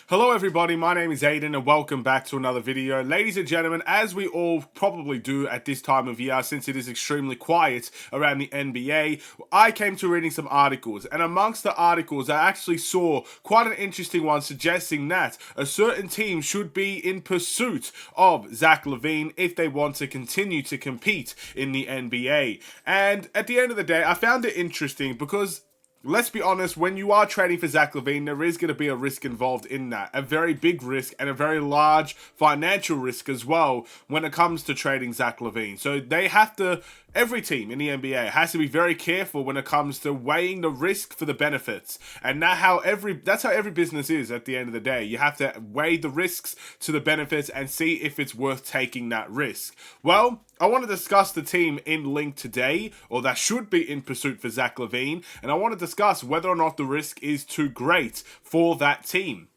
Hello everybody, my name is Aiden and welcome back to another video. Ladies and gentlemen, as we all probably do at this time of year since it is extremely quiet around the NBA, I came to reading some articles, and amongst the articles I actually saw quite an interesting one suggesting that a certain team should be in pursuit of Zach Lavine if they want to continue to compete in the NBA. And at the end of the day, I found it interesting because let's be honest, when you are trading for Zach Lavine, there is going to be a risk involved in that. A very big risk and a very large financial risk as well when it comes to trading Zach Lavine. So they have to, every team in the NBA has to be very careful when it comes to weighing the risk for the benefits. And that's how every business is at the end of the day. You have to weigh the risks to the benefits and see if it's worth taking that risk. Well, I want to discuss the team in link today, or that should be in pursuit for Zach Lavine, and I want to discuss whether or not the risk is too great for that team.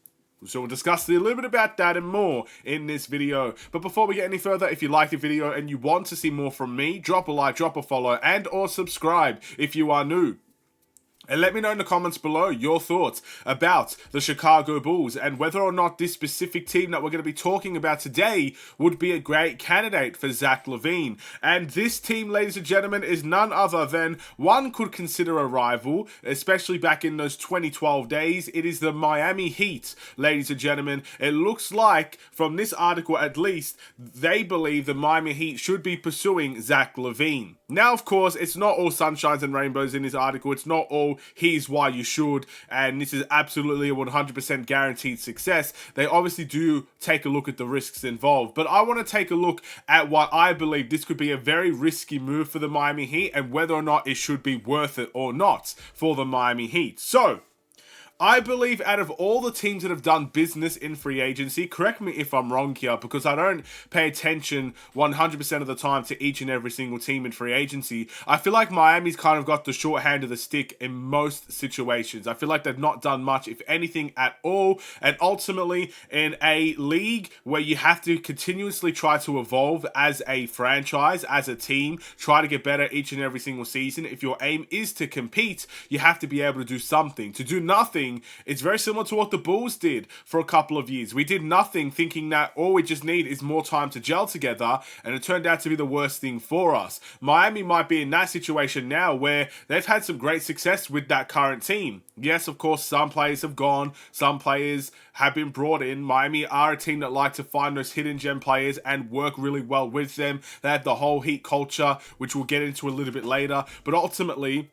So we'll discuss a little bit about that and more in this video. But before we get any further, if you like the video and you want to see more from me, drop a like, drop a follow, and or subscribe if you are new. And let me know in the comments below your thoughts about the Chicago Bulls and whether or not this specific team that we're going to be talking about today would be a great candidate for Zach Lavine. And this team, ladies and gentlemen, is none other than one could consider a rival, especially back in those 2012 days. It is the Miami Heat, ladies and gentlemen. It looks like, from this article at least, they believe the Miami Heat should be pursuing Zach Lavine. Now, of course, it's not all sunshines and rainbows in this article. It's not all here's why you should, and this is absolutely a 100% guaranteed success. They obviously do take a look at the risks involved, but I want to take a look at what I believe this could be a very risky move for the Miami Heat and whether or not it should be worth it or not for the Miami Heat. So, I believe out of all the teams that have done business in free agency, correct me if I'm wrong here, because I don't pay attention 100% of the time to each and every single team in free agency, I feel like Miami's kind of got the short hand of the stick in most situations. I feel like they've not done much, if anything at all, and ultimately in a league where you have to continuously try to evolve as a franchise, as a team, try to get better each and every single season. If your aim is to compete, you have to be able to do something. To do nothing, it's very similar to what the Bulls did for a couple of years. We did nothing thinking that all we just need is more time to gel together, and it turned out to be the worst thing for us. Miami might be in that situation now where they've had some great success with that current team. Yes, of course, some players have gone, some players have been brought in. Miami are a team that like to find those hidden gem players and work really well with them. They have the whole Heat culture, which we'll get into a little bit later, but ultimately,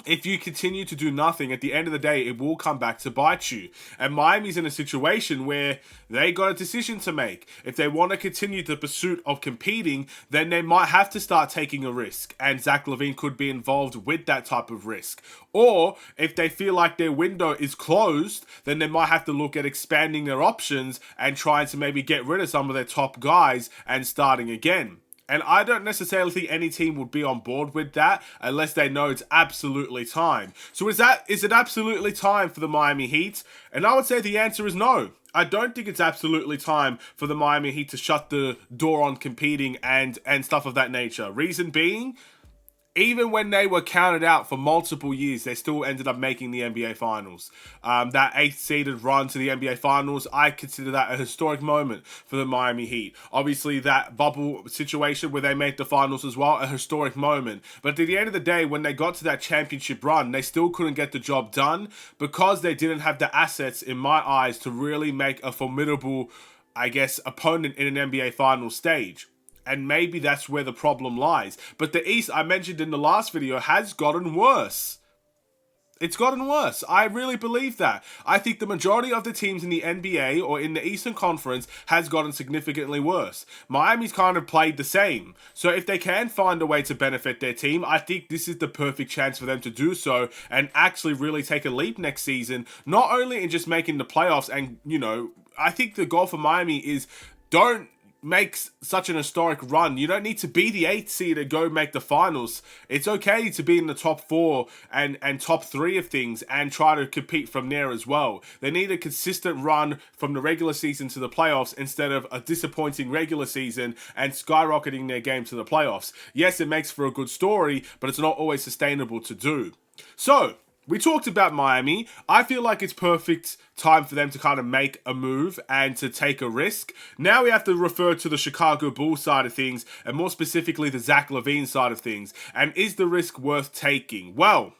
if you continue to do nothing, at the end of the day, it will come back to bite you. And Miami's in a situation where they got a decision to make. If they want to continue the pursuit of competing, then they might have to start taking a risk. And Zach Lavine could be involved with that type of risk. Or if they feel like their window is closed, then they might have to look at expanding their options and trying to maybe get rid of some of their top guys and starting again. And I don't necessarily think any team would be on board with that unless they know it's absolutely time. So is it absolutely time for the Miami Heat? And I would say the answer is no. I don't think it's absolutely time for the Miami Heat to shut the door on competing and stuff of that nature. Reason being, even when they were counted out for multiple years, they still ended up making the NBA Finals. That 8th-seeded run to the NBA Finals, I consider that a historic moment for the Miami Heat. Obviously, that bubble situation where they made the Finals as well, a historic moment. But at the end of the day, when they got to that championship run, they still couldn't get the job done because they didn't have the assets, in my eyes, to really make a formidable, I guess, opponent in an NBA Finals stage. And maybe that's where the problem lies. But the East, I mentioned in the last video, has gotten worse. It's gotten worse. I really believe that. I think the majority of the teams in the NBA or in the Eastern Conference has gotten significantly worse. Miami's kind of played the same. So if they can find a way to benefit their team, I think this is the perfect chance for them to do so and actually really take a leap next season. Not only in just making the playoffs and, I think the goal for Miami is don't makes such an historic run. You don't need to be the 8th seed to go make the finals. It's okay to be in the top 4 and top 3 of things and try to compete from there as well. They need a consistent run from the regular season to the playoffs instead of a disappointing regular season and skyrocketing their game to the playoffs. Yes, it makes for a good story, but it's not always sustainable to do. So, We talked about Miami. I feel like it's perfect time for them to kind of make a move and to take a risk. Now we have to refer to the Chicago Bulls side of things, and more specifically the Zach Lavine side of things. And is the risk worth taking? Well,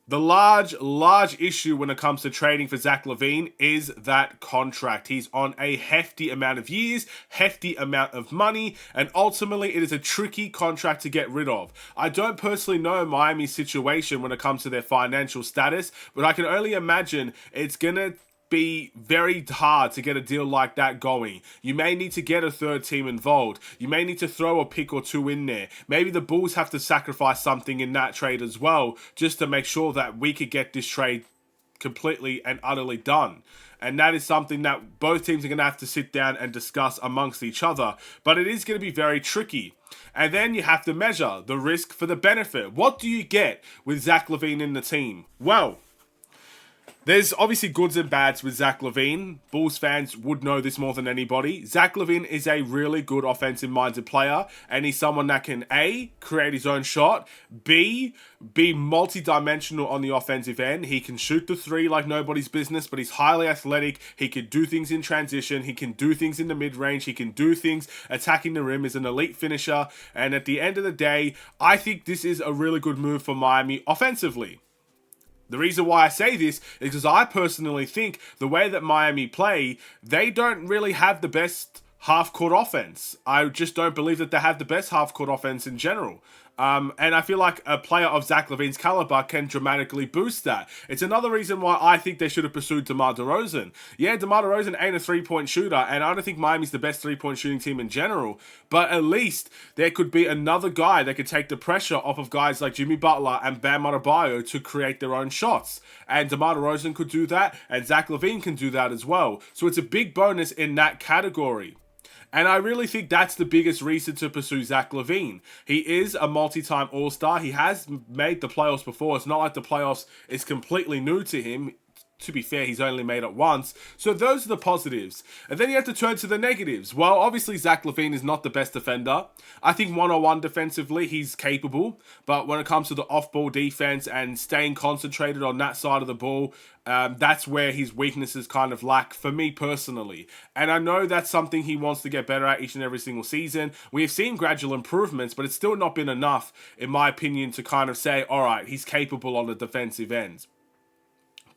the large issue when it comes to trading for Zach Lavine is that contract. He's on a hefty amount of years, hefty amount of money, and ultimately it is a tricky contract to get rid of. I don't personally know Miami's situation when it comes to their financial status, but I can only imagine it's gonna be very hard to get a deal like that going. You may need to get a third team involved. You may need to throw a pick or two in there. Maybe the Bulls have to sacrifice something in that trade as well, just to make sure that we could get this trade completely and utterly done. And that is something that both teams are going to have to sit down and discuss amongst each other. But it is going to be very tricky. And then you have to measure the risk for the benefit. What do you get with Zach Lavine in the team? Well, there's obviously goods and bads with Zach Lavine. Bulls fans would know this more than anybody. Zach Lavine is a really good offensive-minded player, and he's someone that can A, create his own shot, B, be multi-dimensional on the offensive end. He can shoot the three like nobody's business, but he's highly athletic. He can do things in transition. He can do things in the mid-range. He can do things attacking the rim. He's an elite finisher, and at the end of the day, I think this is a really good move for Miami offensively. The reason why I say this is because I personally think the way that Miami play, they don't really have the best half-court offense. I just don't believe that they have the best half-court offense in general. And I feel like a player of Zach Lavine's caliber can dramatically boost that. It's another reason why I think they should have pursued DeMar DeRozan. Yeah, DeMar DeRozan ain't a three-point shooter, and I don't think Miami's the best three-point shooting team in general. But at least there could be another guy that could take the pressure off of guys like Jimmy Butler and Bam Adebayo to create their own shots. And DeMar DeRozan could do that, and Zach Lavine can do that as well. So it's a big bonus in that category. And I really think that's the biggest reason to pursue Zach Lavine. He is a multi-time All-Star. He has made the playoffs before. It's not like the playoffs is completely new to him. To be fair, he's only made it once. So those are the positives. And then you have to turn to the negatives. Well, obviously, Zach Lavine is not the best defender. I think one-on-one defensively, he's capable. But when it comes to the off-ball defense and staying concentrated on that side of the ball, that's where his weaknesses kind of lack for me personally. And I know that's something he wants to get better at each and every single season. We have seen gradual improvements, but it's still not been enough, in my opinion, to kind of say, all right, he's capable on the defensive end.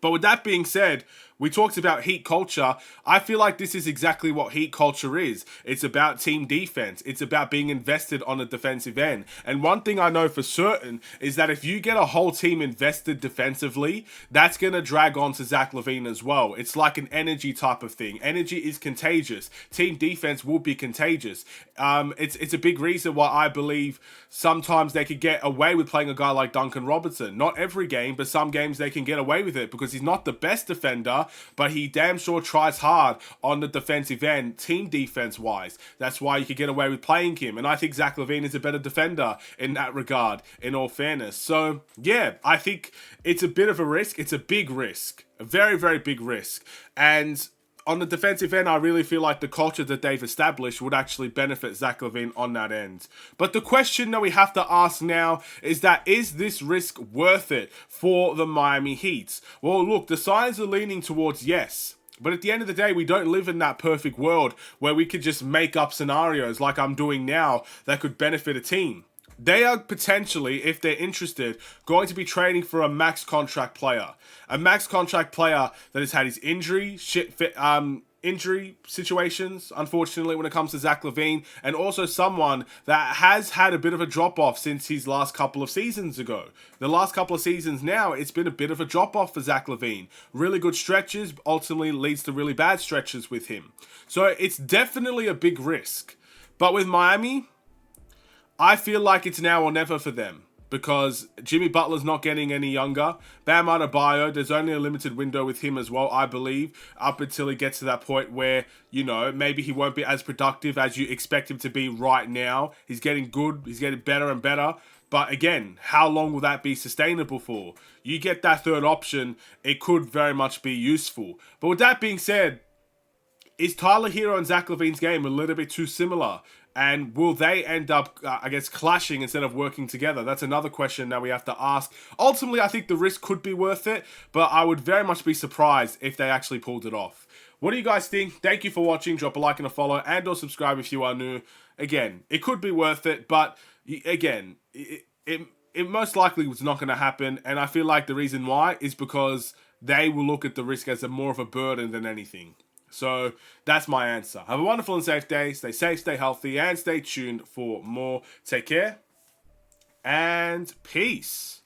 But with that being said, we talked about Heat culture. I feel like this is exactly what Heat culture is. It's about team defense. It's about being invested on the defensive end. And one thing I know for certain is that if you get a whole team invested defensively, that's going to drag on to Zach Lavine as well. It's like an energy type of thing. Energy is contagious. Team defense will be contagious. It's a big reason why I believe sometimes they could get away with playing a guy like Duncan Robinson. Not every game, but some games they can get away with it because he's not the best defender, but he damn sure tries hard on the defensive end, team defense-wise. That's why you could get away with playing him. And I think Zach Lavine is a better defender in that regard, in all fairness. So, yeah, I think it's a bit of a risk. It's a big risk. A very, very big risk. And on the defensive end, I really feel like the culture that they've established would actually benefit Zach Lavine on that end. But the question that we have to ask now is this risk worth it for the Miami Heat? Well, look, the signs are leaning towards yes. But at the end of the day, we don't live in that perfect world where we could just make up scenarios like I'm doing now that could benefit a team. They are potentially, if they're interested, going to be trading for a max contract player. A max contract player that has had his injury situations, unfortunately, when it comes to Zach Lavine, and also someone that has had a bit of a drop-off since his last couple of seasons ago. The last couple of seasons now, it's been a bit of a drop-off for Zach Lavine. Really good stretches ultimately leads to really bad stretches with him. So it's definitely a big risk. But with Miami, I feel like it's now or never for them because Jimmy Butler's not getting any younger. Bam Adebayo, there's only a limited window with him as well, I believe, up until he gets to that point where, you know, maybe he won't be as productive as you expect him to be right now. He's getting good. He's getting better and better. But again, how long will that be sustainable for? You get that third option, it could very much be useful. But with that being said, is Tyler Hero and Zach Lavine's game a little bit too similar? And will they end up, I guess, clashing instead of working together? That's another question that we have to ask. Ultimately, I think the risk could be worth it, but I would very much be surprised if they actually pulled it off. What do you guys think? Thank you for watching. Drop a like and a follow, and or subscribe if you are new. Again, it could be worth it, but again, it most likely was not going to happen, and I feel like the reason why is because they will look at the risk as more of a burden than anything. So that's my answer. Have a wonderful and safe day. Stay safe, stay healthy, and stay tuned for more. Take care, and peace.